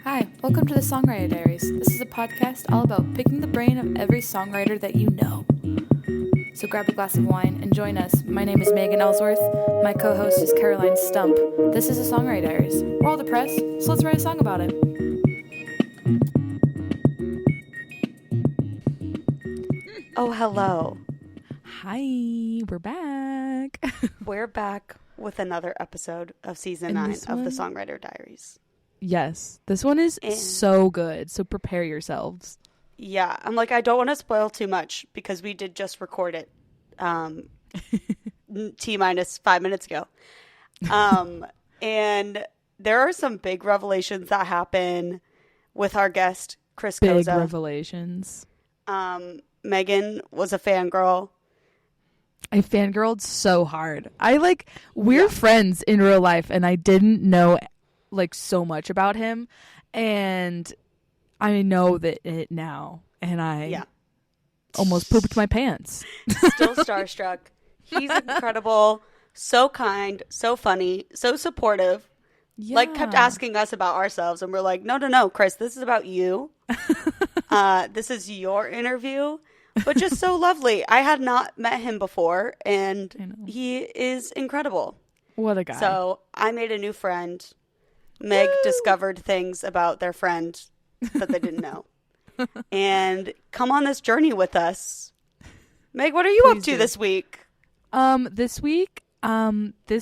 Hi, welcome to the Songwriter Diaries. This is a podcast all about picking the brain of every songwriter that you know. So grab a glass of wine and join us. My name is Megan Ellsworth. My co-host is Caroline Stump. This is the Songwriter Diaries. We're all depressed, so let's write a song about it. Oh, hello. Hi, we're back. We're back with another episode of season 9 of the Songwriter Diaries. Yes, this one is so good, so prepare yourselves. Yeah, I'm like, I don't want to spoil too much because we did just record it T-minus 5 minutes ago. And there are some big revelations that happen with our guest, Chris Koza. Big revelations. Megan was a fangirl. I fangirled so hard. We're friends in real life, and I didn't know so much about him, and I know that it now, and I almost pooped my pants. Still starstruck. He's incredible, so kind, so funny, so supportive. Yeah. Kept asking us about ourselves, and we're like, no, Chris, this is about you. This is your interview. But just so lovely. I had not met him before, and he is incredible. What a guy. So I made a new friend. Meg discovered things about their friend that they didn't know. And come on this journey with us. Meg, what are you up to this week? This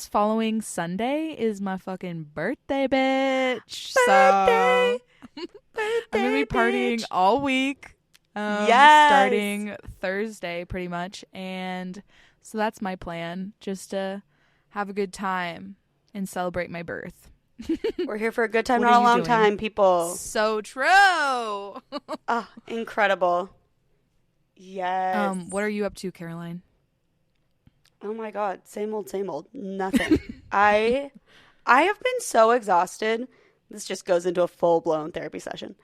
following Sunday is my fucking birthday, bitch. Birthday! So I'm going to be partying all week. Starting Thursday pretty much, and so that's my plan, just to have a good time and celebrate my birth. We're here for a good time, not a long time, people. So true. Oh, incredible. Yes. What are you up to, Caroline? Oh my god, same old, nothing. I have been so exhausted. This just goes into a full-blown therapy session.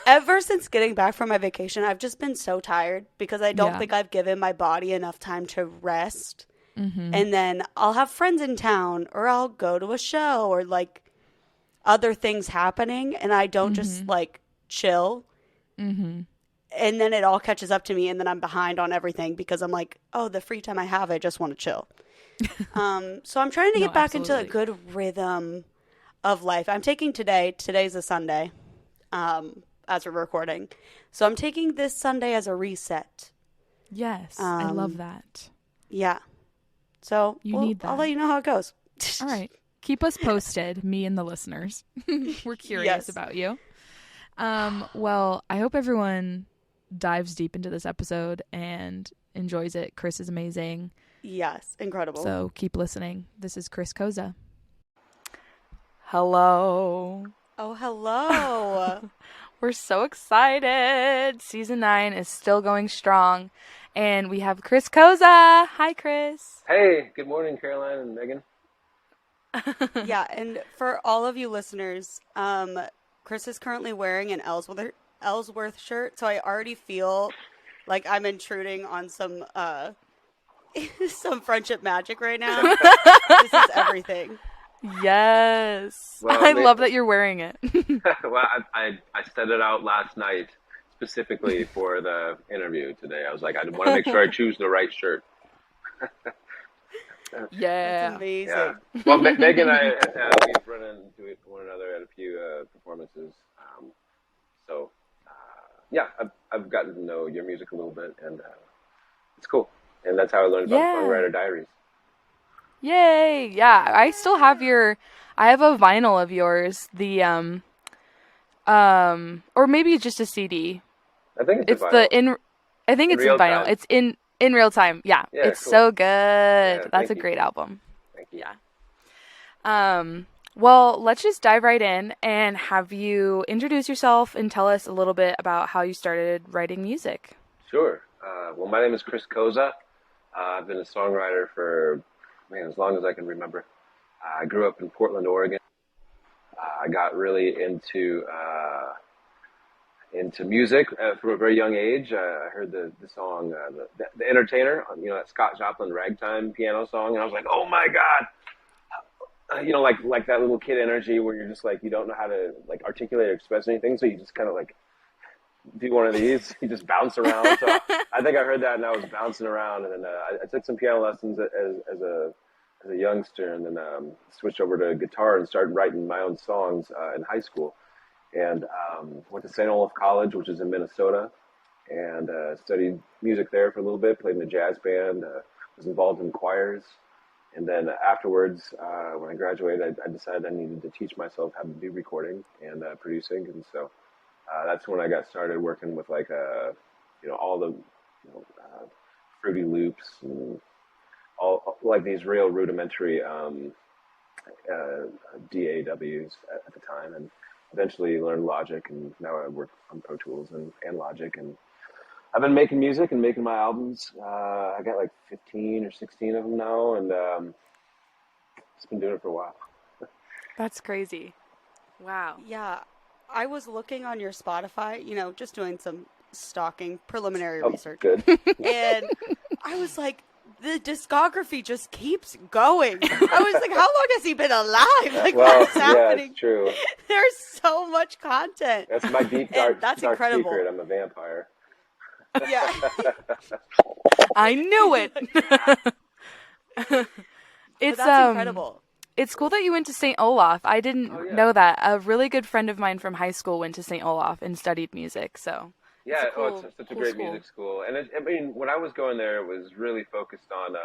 Ever since getting back from my vacation, I've just been so tired because I don't think I've given my body enough time to rest. Mm-hmm. And then I'll have friends in town, or I'll go to a show, or other things happening, and I don't just chill. Mm-hmm. And then it all catches up to me, and then I'm behind on everything because I'm like, oh, the free time I have, I just want to chill. So I'm trying to get back into a good rhythm of life. I'm taking today's a Sunday. As we're recording. So I'm taking this Sunday as a reset. Yes, I love that. Yeah. So you need that. I'll let you know how it goes. All right. Keep us posted, me and the listeners. We're curious about you. Well, I hope everyone dives deep into this episode and enjoys it. Chris is amazing. Yes, incredible. So keep listening. This is Chris Koza. Hello. Oh, hello. We're so excited. Season 9 is still going strong. And we have Chris Koza. Hi, Chris. Hey, good morning, Caroline and Megan. Yeah, and for all of you listeners, Chris is currently wearing an Ellsworth shirt, so I already feel like I'm intruding on some some friendship magic right now. This is everything. Yes. Well, I love that you're wearing it. Well, I set it out last night specifically for the interview today. I was like, I want to make sure I choose the right shirt. Yeah. That's amazing. Yeah. Well, Meg and I, we've run into one another at a few performances. I've gotten to know your music a little bit, and it's cool. And that's how I learned about Songwriter Diaries. Yay! Yeah, I still have I have a vinyl of yours. The or maybe just a CD. I think it's vinyl. I think it's in vinyl. Time. It's in real time. Yeah, it's cool. So good. Yeah, that's a great album. Thank you. Yeah. Well, let's just dive right in and have you introduce yourself and tell us a little bit about how you started writing music. Sure. Well, my name is Chris Koza. I've been a songwriter for as long as I can remember. I grew up in Portland, Oregon. I got really into music from a very young age. I heard the song, the Entertainer, that Scott Joplin ragtime piano song, and I was like, oh my God, like that little kid energy where you're just like, you don't know how to like articulate or express anything. So you just kind of like do one of these, you just bounce around. So I think I heard that and I was bouncing around. And then I took some piano lessons as a youngster, and then switched over to guitar and started writing my own songs in high school. And went to St. Olaf College, which is in Minnesota, and studied music there for a little bit, played in a jazz band, was involved in choirs. And then afterwards, when I graduated, I decided I needed to teach myself how to do recording and producing. And so that's when I got started working with like, all the Fruity Loops and all like these real rudimentary DAWs at the time, and eventually learned Logic, and now I work on Pro Tools and Logic, and I've been making music and making my albums. I got like 15 or 16 of them now, and just been doing it for a while. That's crazy. Wow. Yeah, I was looking on your Spotify, just doing some stalking preliminary research. Good. And I was like, the discography just keeps going. I was like, how long has he been alive? Like, what's happening? Yeah, it's true. There's so much content. That's my deep, dark incredible. secret. I'm a vampire. Yeah. I knew it. It's that's incredible. It's cool that you went to St. Olaf. I didn't know that. A really good friend of mine from high school went to St. Olaf and studied music. So yeah, it's it's such a great music school. And when I was going there, it was really focused on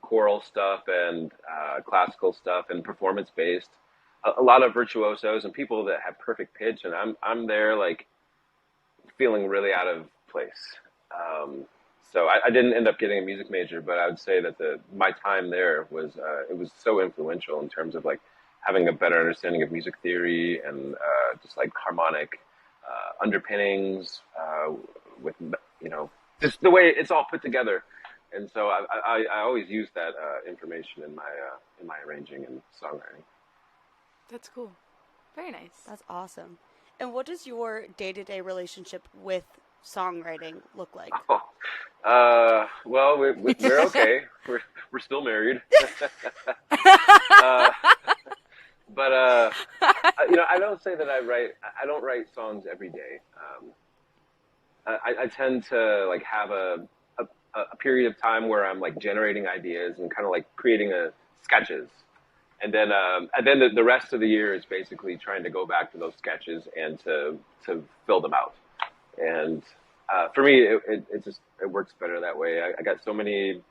choral stuff and classical stuff and performance based. A lot of virtuosos and people that have perfect pitch, and I'm there like feeling really out of place. So I didn't end up getting a music major, but I would say that my time there was it was so influential in terms of like having a better understanding of music theory and just like harmonic underpinnings with just the way it's all put together. And so I always use that information in my arranging and songwriting. That's cool. Very nice. That's awesome. And what does your day-to-day relationship with songwriting look like? Well, we're okay. We're still married. But I don't say that I don't write songs every day. I tend to like have a period of time where I'm like generating ideas and kind of like creating sketches. And then the rest of the year is basically trying to go back to those sketches and to fill them out. And for me, it works better that way. I got so many,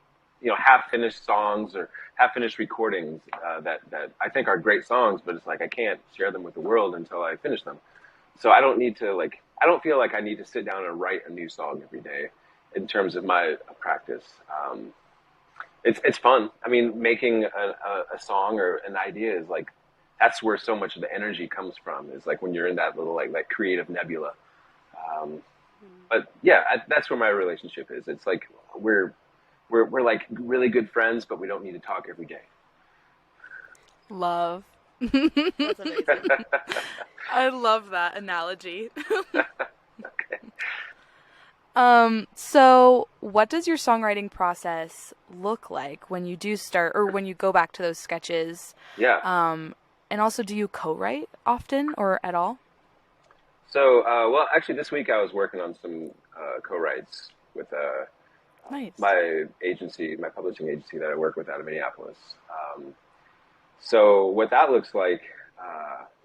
half-finished songs or half-finished recordings that I think are great songs, but it's like I can't share them with the world until I finish them. So I don't need to I don't feel like I need to sit down and write a new song every day in terms of my practice. It's fun. I mean, making a song or an idea is like, that's where so much of the energy comes from, is like when you're in that little like creative nebula. But yeah, that's where my relationship is. It's like we're like really good friends, but we don't need to talk every day. Love. That's amazing. I love that analogy. Okay. So what does your songwriting process look like when you do start, or when you go back to those sketches? Yeah. And also, do you co-write often or at all? So, well, actually, this week I was working on some co-writes with Nice. my agency, my publishing agency that I work with out of Minneapolis. So what that looks like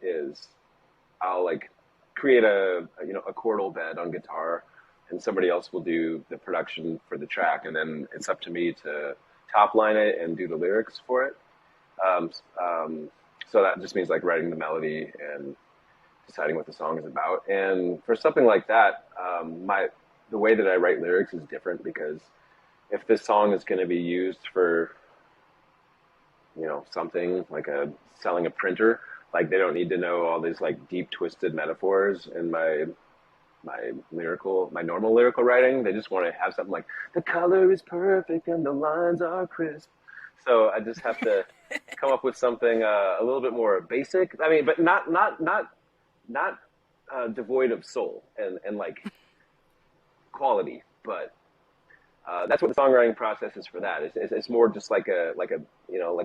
is I'll like create a chordal bed on guitar, and somebody else will do the production for the track, and then it's up to me to top line it and do the lyrics for it. So that just means like writing the melody and deciding what the song is about. And for something like that, the way that I write lyrics is different, because if this song is going to be used for, something like selling a printer, like they don't need to know all these like deep twisted metaphors in my normal lyrical writing. They just want to have something like, the color is perfect and the lines are crisp. So I just have to come up with something a little bit more basic. I mean, but not devoid of soul and like quality, but that's what the songwriting process is for that. It's more just like a like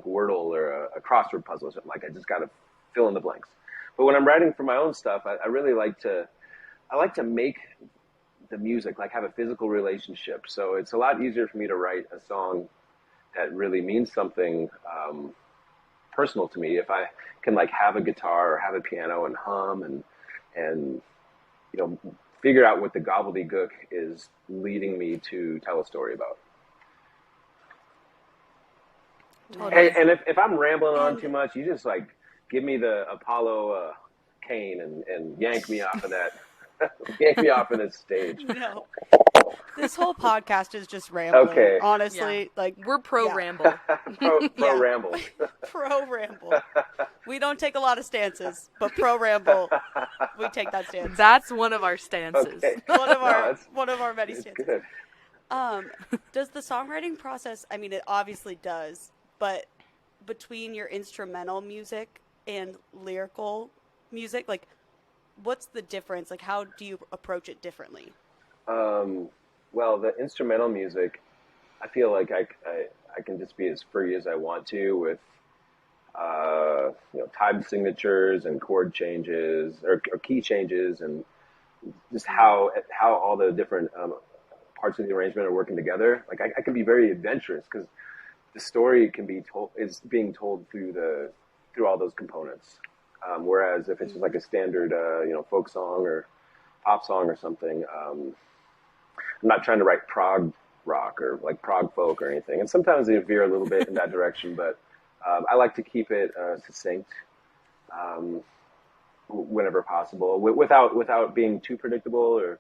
Wordle or a crossword puzzle or something. Like I just gotta fill in the blanks. But when I'm writing for my own stuff, I really like to make the music like have a physical relationship. So it's a lot easier for me to write a song that really means something personal to me if I can like have a guitar or have a piano and hum and figure out what the gobbledygook is leading me to tell a story about. Totally. And if I'm rambling on too much, you just like give me the Apollo cane and yank me off of that, yank me off of this stage. No. This whole podcast is just rambling. Okay. Honestly, like we're pro ramble. pro ramble. Pro ramble. We don't take a lot of stances, but pro ramble, we take that stance. That's one of our stances. Okay. One of our many stances. Good. Does the songwriting process? I mean, it obviously does, but between your instrumental music and lyrical music, like, what's the difference? Like, how do you approach it differently? Well, the instrumental music, I feel like I can just be as free as I want to with, time signatures and chord changes or key changes and just how all the different parts of the arrangement are working together. Like I can be very adventurous because the story is being told through all those components. Whereas if it's just like a standard, folk song or pop song or something, I'm not trying to write prog rock or like prog folk or anything. And sometimes they veer a little bit in that direction, but I like to keep it succinct whenever possible, without being too predictable or,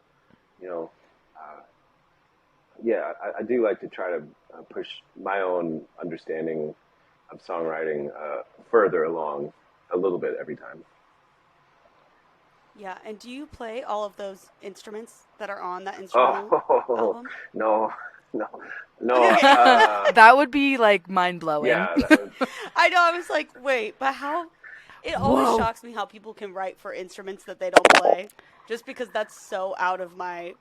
I do like to try to push my own understanding of songwriting further along a little bit every time. Yeah, and do you play all of those instruments that are on that instrumental album? No. That would be like mind blowing. Yeah. I know. I was like, wait, but how? It always shocks me how people can write for instruments that they don't play, just because that's so out of my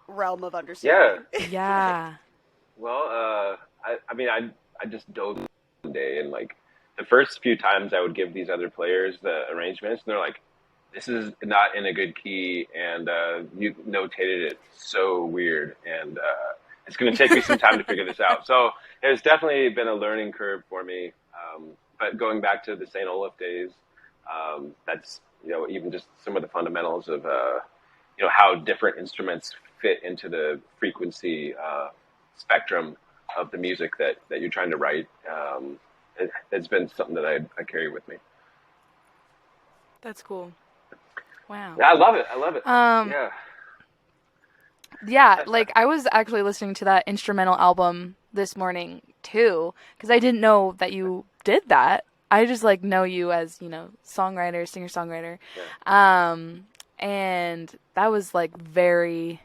realm of understanding. Yeah. Well, I just dove one day and like the first few times I would give these other players the arrangements, and they're like, this is not in a good key, and you notated it so weird, and it's going to take me some time to figure this out. So it's definitely been a learning curve for me. But going back to the St. Olaf days, that's, even just some of the fundamentals of, how different instruments fit into the frequency spectrum of the music that you're trying to write. It's been something that I carry with me. That's cool. Wow. Yeah, I love it. Yeah. Yeah, like I was actually listening to that instrumental album this morning too, because I didn't know that you did that. I just like know you as, songwriter, singer-songwriter. Yeah. And that was like very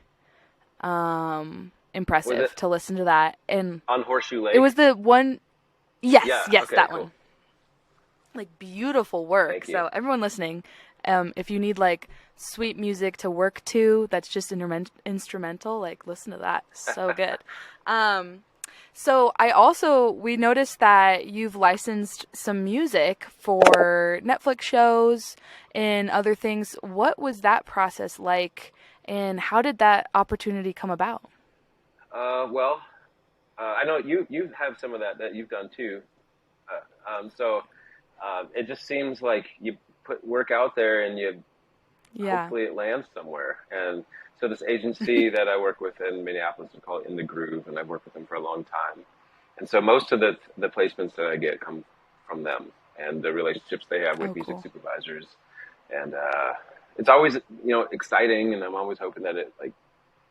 impressive to listen to that. And on Horseshoe Lake. It was the one. Yes, okay, that cool. one. Like beautiful work. Thank you. So everyone listening, if you need like sweet music to work to, that's just instrumental, like listen to that. So good. So we noticed that you've licensed some music for Netflix shows and other things. What was that process like, and how did that opportunity come about? I know you have some of that you've done too. It just seems like you put work out there and hopefully it lands somewhere. And so this agency that I work with in Minneapolis is called In the Groove, and I've worked with them for a long time. And so most of the placements that I get come from them and the relationships they have with music supervisors. And it's always, exciting, and I'm always hoping that it like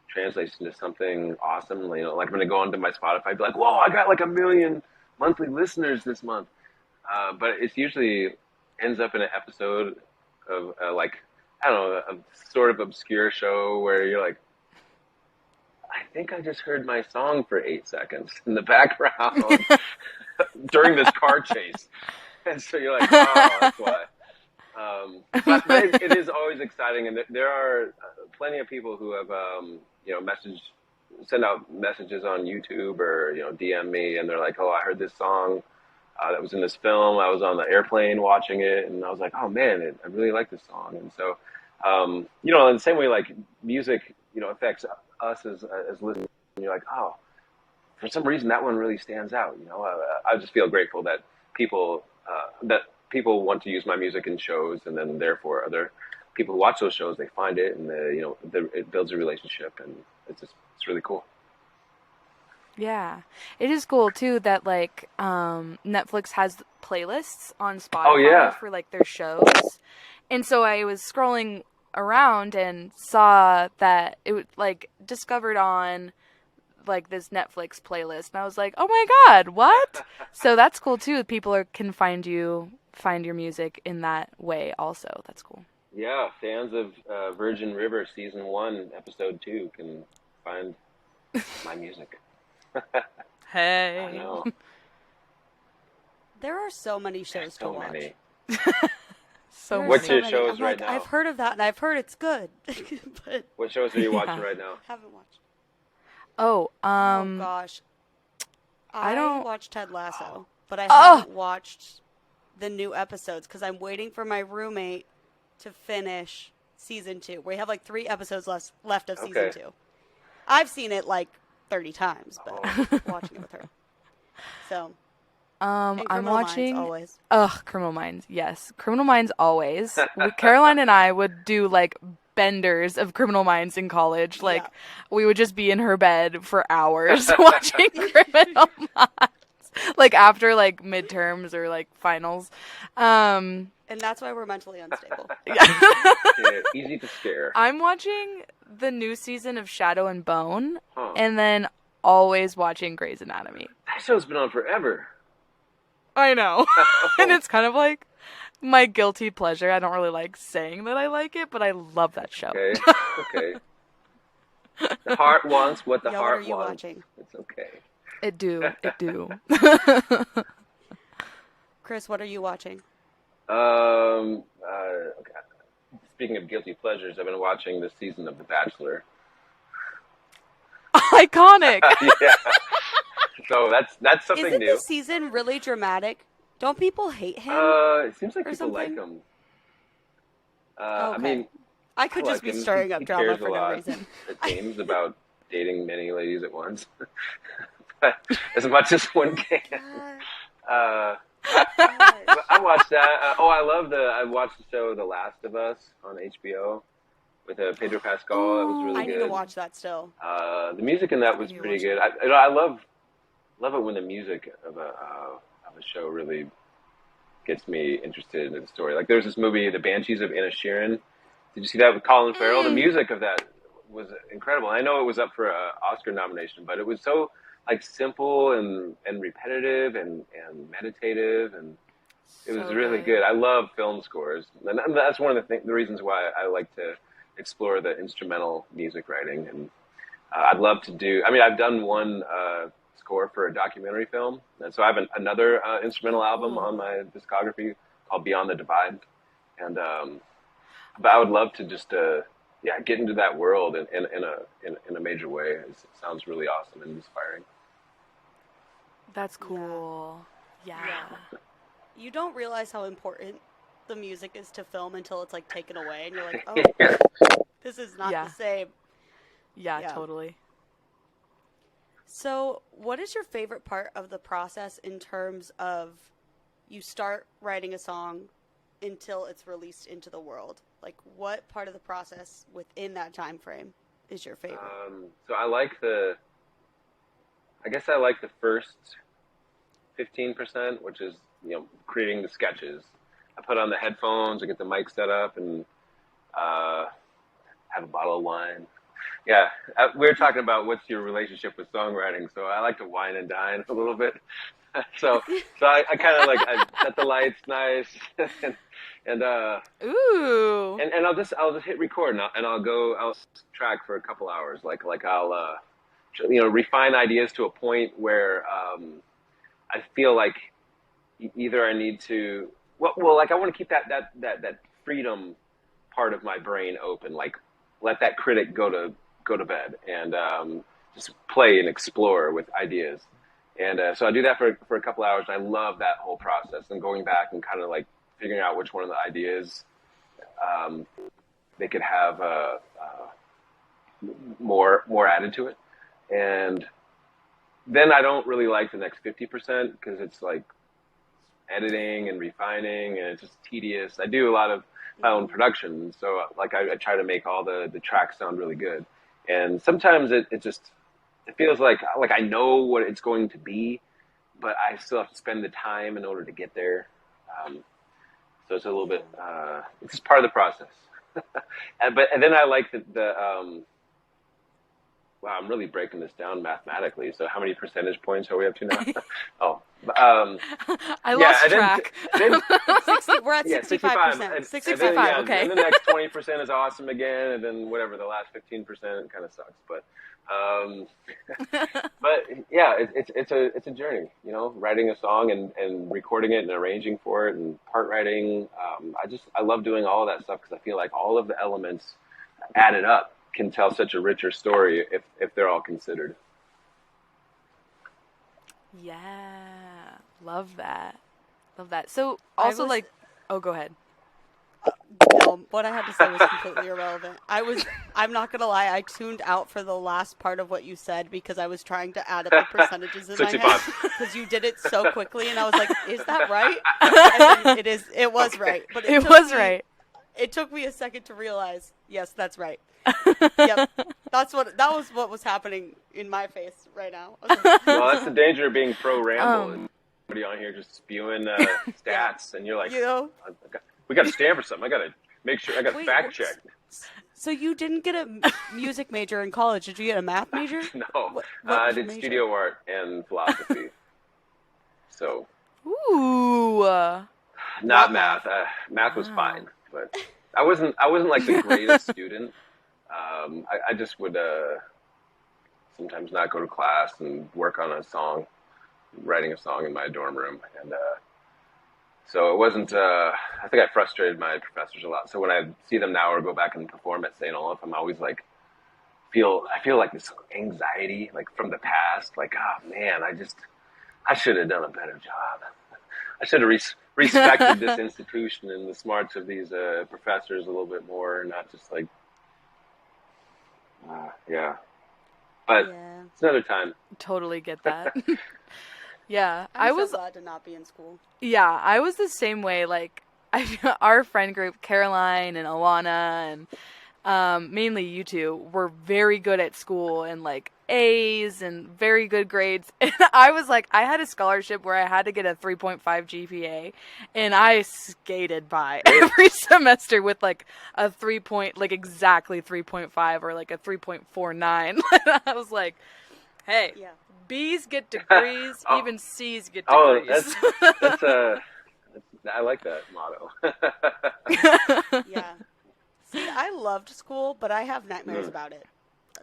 translates into something awesome. Like I'm going to go onto my Spotify and be like, whoa, I got like 1 million monthly listeners this month. But it usually ends up in an episode of a sort of obscure show where you're like, I think I just heard my song for 8 seconds in the background during this car chase. And so you're like, oh, that's why. But it is always exciting. And there are plenty of people who have, messaged send out messages on YouTube or DM me, and they're like, "Oh, I heard this song that was in this film. I was on the airplane watching it, and I was like, oh man, I really like this song." And so, in the same way, like music, affects us as listeners. And you're like, oh, for some reason that one really stands out. I just feel grateful that people want to use my music in shows, and then therefore other people who watch those shows, they find it, and it builds a relationship, and it's really cool. Yeah. It is cool too that like Netflix has playlists on Spotify Oh, yeah. for like their shows. And so I was scrolling around and saw that it was like discovered on like this Netflix playlist, and I was like, "Oh my God, what?" So that's cool too. People can find your music in that way also. That's cool. Yeah, fans of Virgin River season 1, episode 2 can find my music. Hey. I know. There are so many shows to watch. Many. So What's many. your shows I'm right like, now? I've heard of that, and I've heard it's good. But What shows are you watching right now? haven't watched. Oh, Oh gosh, I don't watch Ted Lasso, but I haven't watched the new episodes because I'm waiting for my roommate to finish season 2. We have like 3 episodes left of season 2. I've seen it like 30 times, but I'm watching it with her. So, and I'm Criminal watching. Minds, always. Criminal Minds. Yes, Criminal Minds always. Caroline and I would do like benders of Criminal Minds in college. Like we would just be in her bed for hours watching Criminal Minds. Like after like midterms or like finals. And that's why we're mentally unstable. Yeah, easy to scare. I'm watching the new season of Shadow and Bone, and then always watching Grey's Anatomy. That show's been on forever. I know. And it's kind of like my guilty pleasure. I don't really like saying that I like it, but I love that show. Okay. The heart wants what the heart what are you wants. watching? It's okay. It do. Chris, what are you watching? Okay. Speaking of guilty pleasures, I've been watching this season of The Bachelor. Iconic. Yeah. So that's something Isn't new. this season really dramatic? Don't people hate him? It seems like or people like something? him. Okay. I mean, I could just be him. stirring up He drama cares for a no lot reason. at games about dating many ladies at once. But as much as one can. I watched that. I watched the show The Last of Us on HBO with Pedro Pascal. That was really I good. need to watch that still. The music in that was pretty good. I love it when the music of a show really gets me interested in the story. Like there's this movie, The Banshees of Inisherin. Did you see that with Colin Farrell? The music of that was incredible. I know it was up for an Oscar nomination, but it was so like simple and repetitive and meditative, and it was really good. I love film scores, and that's one of the reasons why I like to explore the instrumental music writing. And I'd love to do. I mean, I've done one score for a documentary film, and so I have another instrumental album on my discography called Beyond the Divide, and but I would love to just get into that world in a major way. It sounds really awesome and inspiring. That's cool. Yeah. You don't realize how important the music is to film until it's like taken away, and you're like, oh, this is not the same. Yeah, totally. So, what is your favorite part of the process in terms of you start writing a song until it's released into the world? Like, what part of the process within that time frame is your favorite? So I like the first 15%, which is creating the sketches. I put on the headphones, I get the mic set up, and have a bottle of wine. Yeah, we were talking about what's your relationship with songwriting, so I like to wine and dine a little bit. So I kind of like I set the lights nice, and ooh, and I'll just hit record and I'll track for a couple hours. Like I'll refine ideas to a point where I feel like either I need to like I want to keep that freedom part of my brain open, like let that critic go to bed, and just play and explore with ideas. And so I do that for a couple hours. I love that whole process and going back and kind of like figuring out which one of the ideas they could have more added to it. And then I don't really like the next 50% because it's like editing and refining and it's just tedious. I do a lot of my own production, so like I try to make all the tracks sound really good. And sometimes it feels like I know what it's going to be, but I still have to spend the time in order to get there. So it's a little bit it's just part of the process. and then I like the wow, I'm really breaking this down mathematically. So how many percentage points are we up to now? I lost track. Then, we're at 65%. 65, okay. And the next 20% is awesome again, and then whatever, the last 15% kind of sucks. But but yeah, it's a journey, you know, writing a song and recording it and arranging for it and part writing. I love doing all of that stuff because I feel like all of the elements added up can tell such a richer story if they're all considered. Yeah, love that. So also go ahead. No, what I had to say was completely irrelevant. I'm not going to lie, I tuned out for the last part of what you said because I was trying to add up the percentages in 65. my head because you did it so quickly and I was like, is that right? And then it was Okay. right. But It was right. It took me a second to realize, yes, that's right. Yep. That was what was happening in my face right now. I was like, Well, that's the danger of being pro ramble. Somebody on here just spewing stats, and you're like, you know? we got to stand for something. I got to make sure I got to fact check. So you didn't get a music major in college? Did you get a math major? No, What I was your did major? studio art and philosophy. So Ooh. not math. Math was fine, but I wasn't like the greatest student. I just would sometimes not go to class and work on a song, writing a song in my dorm room, and so it wasn't. I think I frustrated my professors a lot. So when I see them now or go back and perform at St. Olaf, I'm always like, I feel like this anxiety, like from the past, like, oh man, I should have done a better job. I should have respected this institution and the smarts of these professors a little bit more, and not just like, yeah. But Yeah. it's another time. Totally get that. Yeah, I was so glad to not be in school. Yeah, I was the same way. Like, our friend group, Caroline and Alana, and mainly you two, were very good at school and like A's and very good grades. And I was like, I had a scholarship where I had to get a 3.5 GPA, and I skated by every semester with like a exactly 3.5 or like a 3.49. I was like, hey. Yeah. B's get degrees, even C's get Oh, degrees. that's I like that motto. Yeah. See, I loved school, but I have nightmares about it.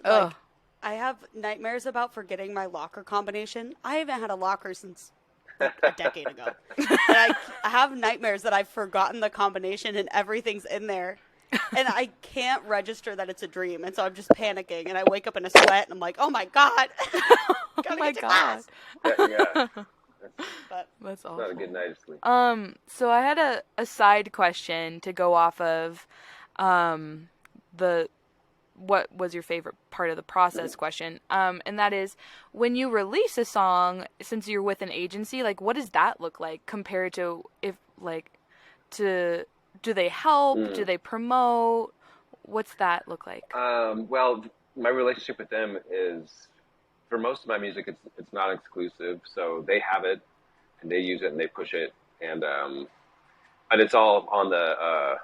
Ugh. I have nightmares about forgetting my locker combination. I haven't had a locker since like a decade ago. And I have nightmares that I've forgotten the combination and everything's in there. And I can't register that it's a dream. And so I'm just panicking. And I wake up in a sweat and I'm like, oh my God. Oh my God. Yeah. But That's awful. Not a good night of sleep. So I had a side question to go off of what was your favorite part of the process question. And that is, when you release a song, since you're with an agency, like what does that look like compared to do they help? Do they promote? What's that look like? Well, my relationship with them is, for most of my music, it's not exclusive, so they have it and they use it and they push it, and but it's all on the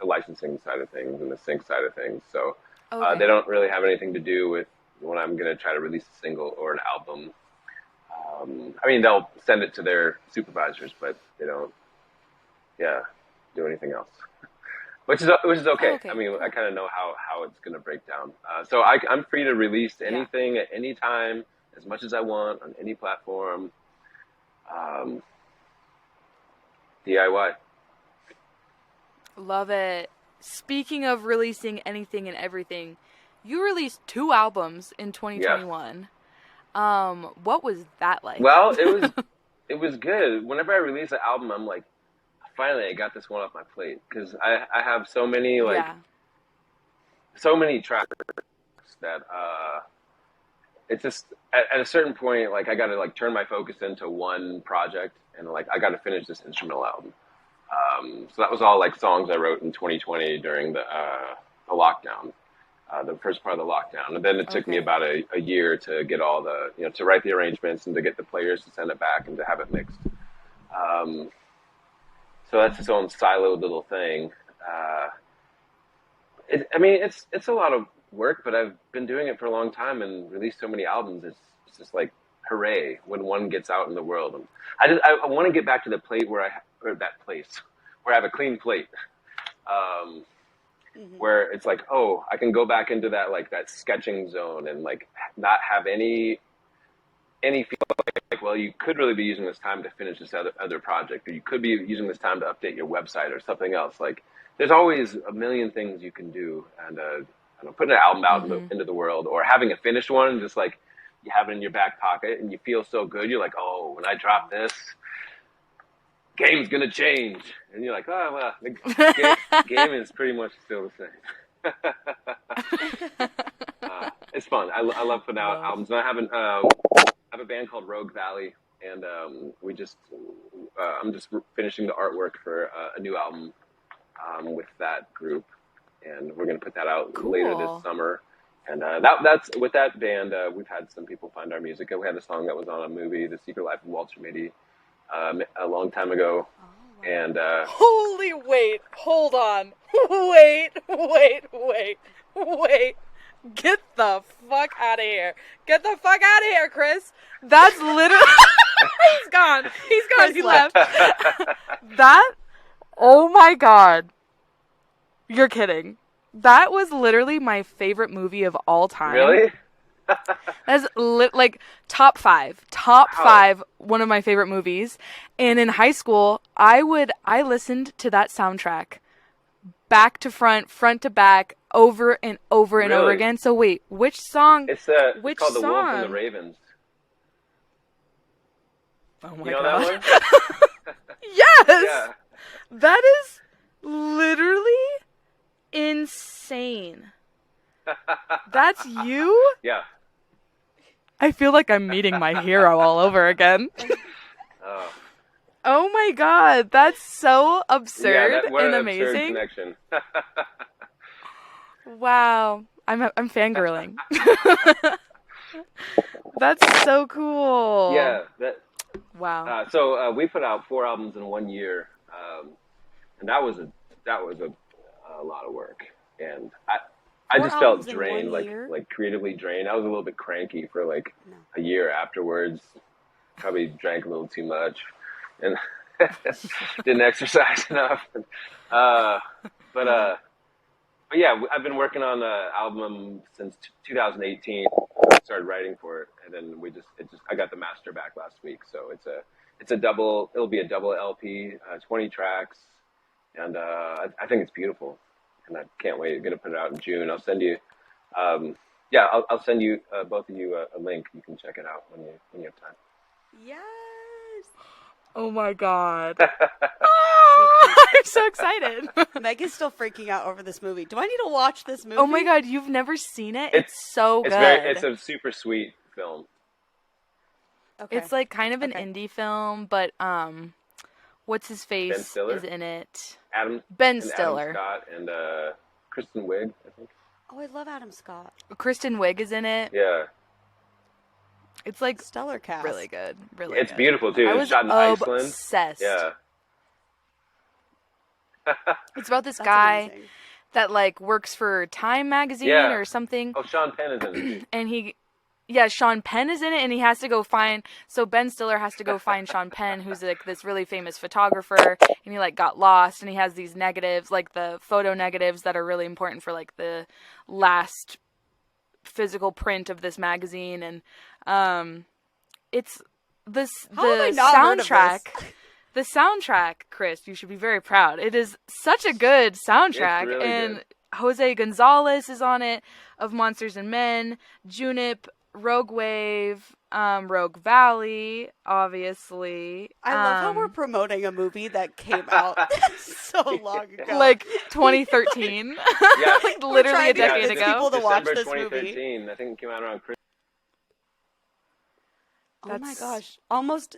licensing side of things and the sync side of things. So Okay. they don't really have anything to do with when I'm going to try to release a single or an album. I mean, they'll send it to their supervisors, but they don't, do anything else. Which is okay. Okay. I mean, I kind of know how it's going to break down. So I'm free to release anything at any time, as much as I want, on any platform. DIY. Love it. Speaking of releasing anything and everything, you released 2 albums in 2021. What was that like? Well, it was good. Whenever I release an album, I'm like, finally, I got this one off my plate, because I have so many so many tracks that it's just at a certain point, like, I got to like turn my focus into one project, and like I got to finish this instrumental album. So that was all like songs I wrote in 2020 during the lockdown, the first part of the lockdown, and then it took me about a year to get all the to write the arrangements and to get the players to send it back and to have it mixed. So that's its own siloed little thing. It's a lot of work, but I've been doing it for a long time and released so many albums. It's just like hooray when one gets out in the world. And I want to get back to the plate where that place where I have a clean plate, where it's like, oh, I can go back into that like that sketching zone and like not have any feel like, well, you could really be using this time to finish this other project, or you could be using this time to update your website or something else. Like, there's always a million things you can do, and putting an album out into the world, or having a finished one, just like you have it in your back pocket, and you feel so good. You're like, oh, when I drop this, game's gonna change, and you're like, oh well, the game is pretty much still the same. It's fun. I love putting out albums, and I have a band called Rogue Valley, and I'm just finishing the artwork for a new album with that group, and we're going to put that out later this summer. And that's with that band. We've had some people find our music. We had a song that was on a movie, The Secret Life of Walter Mitty, a long time ago. And holy wait, hold on, wait. Get the fuck out of here. Get the fuck out of here, Chris. That's literally... He's gone. He left. That... Oh my God. You're kidding. That was literally my favorite movie of all time. Really? That's like top five, one of my favorite movies. And in high school, I listened to that soundtrack back to front to back, over and over and over again. So wait, which song? It's called The Wolves and the Ravens. Oh my God. You know God. that one? Yes! Yeah. That is literally insane. That's you? Yeah. I feel like I'm meeting my hero all over again. Oh my God, that's so absurd and amazing. Absurd connection. Wow, I'm fangirling. That's so cool. Yeah. Wow. So we put out 4 albums in 1 year, and that was a lot of work, and I just felt drained, like creatively drained. I was a little bit cranky for like a year afterwards. Probably drank a little too much, and didn't exercise enough. But yeah, I've been working on the album since 2018. Started writing for it, and then I got the master back last week. So it'll be a double LP, 20 tracks, and I think it's beautiful, and I can't wait. I'm gonna put it out in June. I'll send you, I'll send you both of you a link. You can check it out when you have time. Yes. Oh my God. I'm so excited. Meg is still freaking out over this movie. Do I need to watch this movie? Oh my God, you've never seen it? It's so good. It's a super sweet film. Okay. It's like kind of an indie film, but what's his face is in it? Ben Stiller. Adam Scott and Kristen Wiig, I think. Oh, I love Adam Scott. Kristen Wiig is in it. Yeah. It's like stellar cast. Really good. Really It's good. Beautiful too. I was shot in Iceland. Obsessed. Yeah. It's about this guy that like works for Time magazine or something. Oh, Sean Penn is in it. And Sean Penn is in it, and he has to go find. So Ben Stiller has to go find Sean Penn, who's like this really famous photographer, and he like got lost, and he has these negatives, like the photo negatives that are really important for like the last physical print of this magazine, and it's the soundtrack. The soundtrack, Chris, you should be very proud. It is such a good soundtrack, it's really and good. Jose Gonzalez is on it, of Monsters and Men, Junip, Rogue Wave, Rogue Valley, obviously. I love how we're promoting a movie that came out so long ago. Like 2013. Yeah. Like literally a trying to decade get ago. people to watch December this movie. 2013. I think it came out around Christmas. Oh my That's- gosh. Almost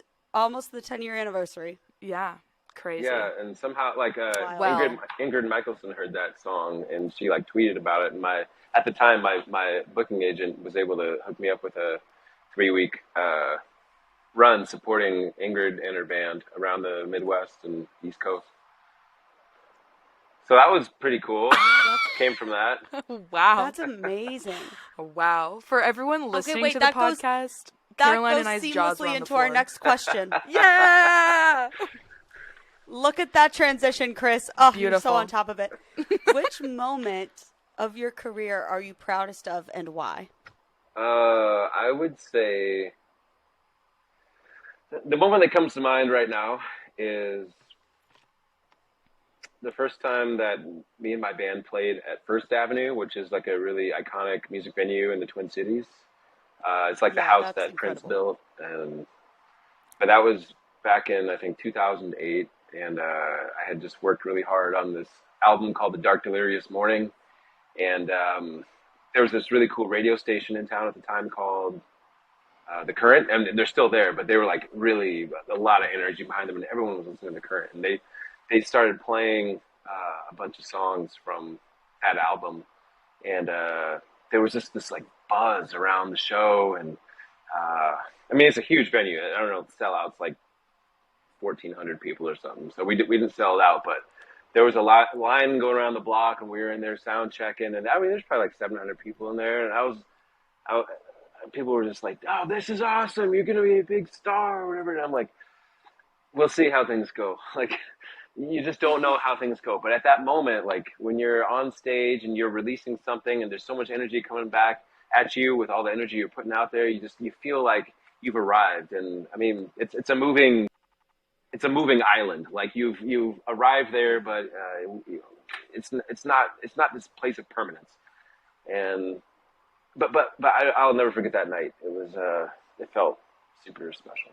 the 10-year anniversary. Yeah, crazy. Yeah, and somehow Well- Ingrid Michaelson heard that song and she like tweeted about it. And at the time my booking agent was able to hook me up with a 3-week run supporting Ingrid and her band around the Midwest and East Coast. So that was pretty cool. Came from that. Wow. That's amazing. Wow. For everyone listening wait, to the that goes- podcast, That Caroline goes and I's jaws were seamlessly on the into our floor. next question. Yeah! Look at that transition, Chris. Oh, you're Beautiful. so on top of it. Which moment of your career are you proudest of and why? I would say the moment that comes to mind right now is the first time that me and my band played at First Avenue, which is like a really iconic music venue in the Twin Cities. It's like the Yeah, house that's that Prince incredible. built, but that was back in I think 2008, and I had just worked really hard on this album called The Dark Delirious Morning, and there was this really cool radio station in town at the time called The Current, and they're still there, but they were like really a lot of energy behind them, and everyone was listening to The Current, and they started playing a bunch of songs from that album, and there was just this like buzz around the show, and I mean it's a huge venue. I don't know, the sellout's like 1,400 people or something, so we didn't sell it out, but there was a line going around the block, and we were in there sound checking, and I mean there's probably like 700 people in there, and people were just like, "Oh, this is awesome! You're gonna be a big star," or whatever. And I'm like, "We'll see how things go." Like, you just don't know how things go. But at that moment, like when you're on stage and you're releasing something, and there's so much energy coming back at you with all the energy you're putting out there, you feel like you've arrived. And I mean, it's a moving island. Like you've arrived there, but it's not this place of permanence. And but I'll never forget that night. It felt super special.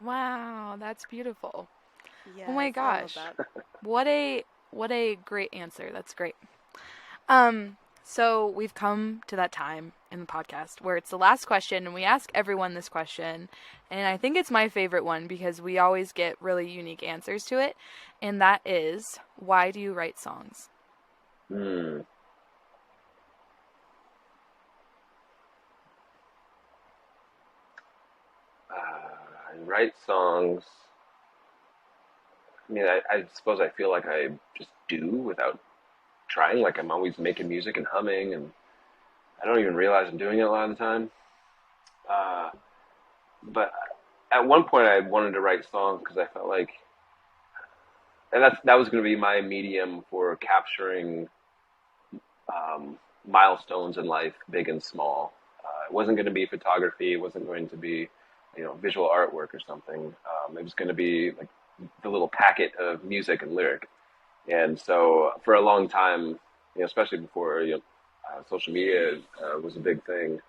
Wow, that's beautiful. Yes, Oh my I love gosh. that. What a great answer. That's great. So we've come to that time in the podcast where it's the last question, and we ask everyone this question, and I think it's my favorite one because we always get really unique answers to it, and that is, why do you write songs? I write songs. I mean, I suppose I feel like I just do without trying. Like I'm always making music and humming, and I don't even realize I'm doing it a lot of the time. But at one point, I wanted to write songs because I felt like, and that was going to be my medium for capturing milestones in life, big and small. It wasn't going to be photography. It wasn't going to be, visual artwork or something. It was going to be like the little packet of music and lyric. And so for a long time, especially before social media was a big thing,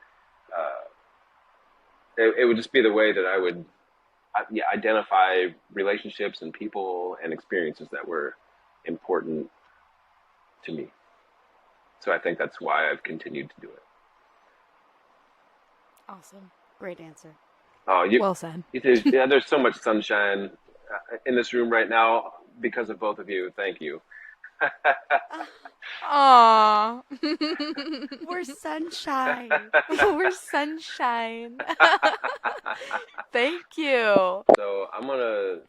it would just be the way that I would identify relationships and people and experiences that were important to me. So I think that's why I've continued to do it. Awesome. Great answer. Oh, Well said. There's so much sunshine in this room right now because of both of you. Thank you. Aww. We're sunshine. We're sunshine. Thank you. So I'm going to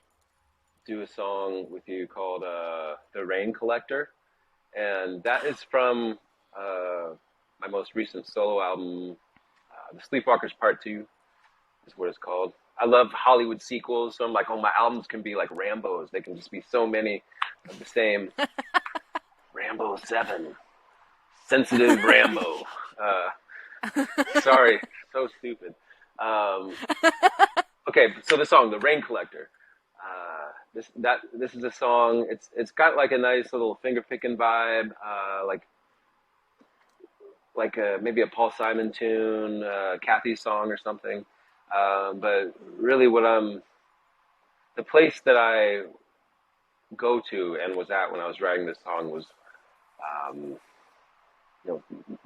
do a song with you called The Rain Collector. And that is from my most recent solo album, The Sleepwalkers Part 2 is what it's called. I love Hollywood sequels, so I'm like, my albums can be like Rambos. They can just be so many of the same. Rambo 7. Sensitive Rambo. Sorry, so stupid. Okay, so the song, The Rain Collector. this is a song. It's got like a nice little finger picking vibe, like maybe a Paul Simon tune, Kathy's song or something. But really, the place that I go to and was at when I was writing this song was,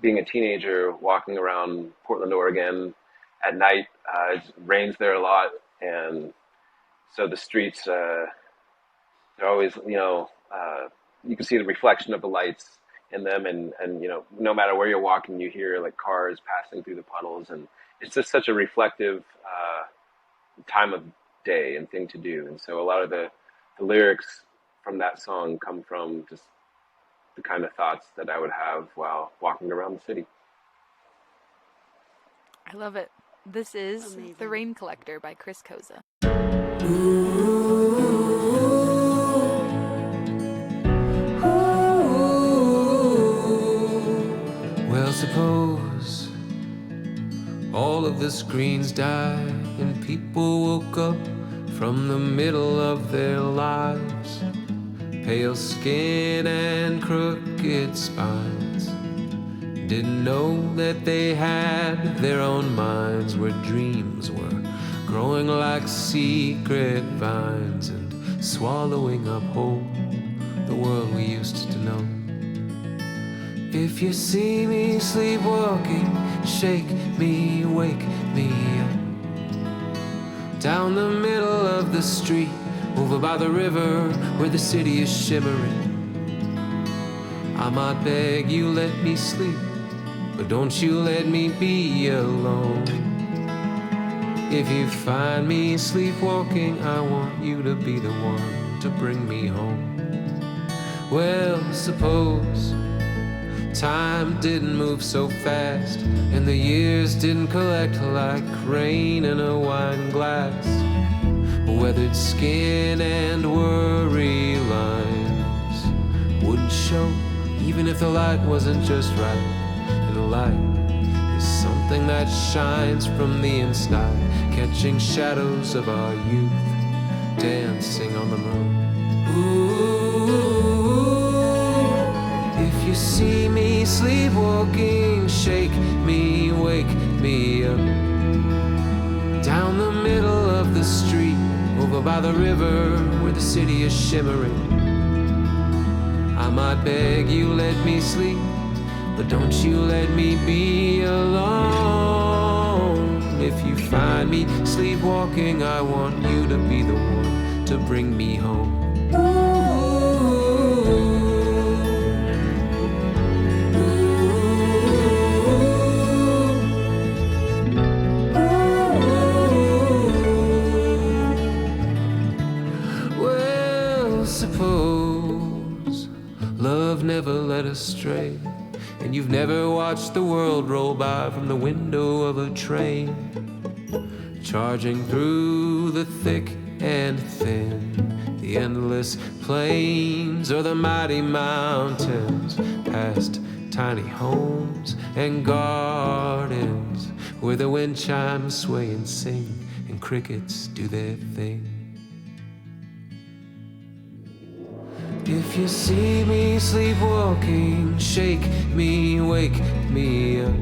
being a teenager, walking around Portland, Oregon at night. It rains there a lot, and so the streets, they're always, you can see the reflection of the lights in them, and no matter where you're walking, you hear like cars passing through the puddles, and it's just such a reflective time of day and thing to do. And so a lot of the lyrics from that song come from just the kind of thoughts that I would have while walking around the city. I love it. This is Amazing. The Rain Collector by Chris Koza. Well, suppose all of the screens died and people woke up from the middle of their lives, pale skin and crooked spines, didn't know that they had their own minds where dreams were growing like secret vines and swallowing up whole the world we used to know. If you see me sleepwalking, shake me, wake me up. Down the middle of the street, over by the river where the city is shimmering, I might beg you let me sleep, but don't you let me be alone. If you find me sleepwalking, I want you to be the one to bring me home. Well, suppose time didn't move so fast, and the years didn't collect like rain in a wine glass. Weathered skin and worry lines wouldn't show, even if the light wasn't just right. And the light is something that shines from the inside, catching shadows of our youth, dancing on the moon. Ooh, if you see me sleepwalking, shake me, wake me up. Down the middle of the street, over by the river where the city is shimmering, I might beg you let me sleep, but don't you let me be alone. If you find me sleepwalking, I want you to be the one to bring me home. Never led astray, and you've never watched the world roll by from the window of a train, charging through the thick and thin, the endless plains or the mighty mountains, past tiny homes and gardens where the wind chimes sway and sing and crickets do their thing. If you see me sleepwalking, shake me, wake me up.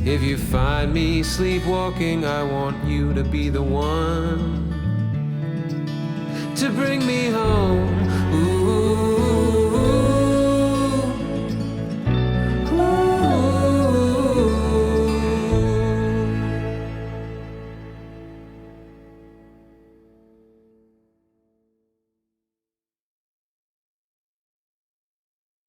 If you find me sleepwalking, I want you to be the one to bring me home.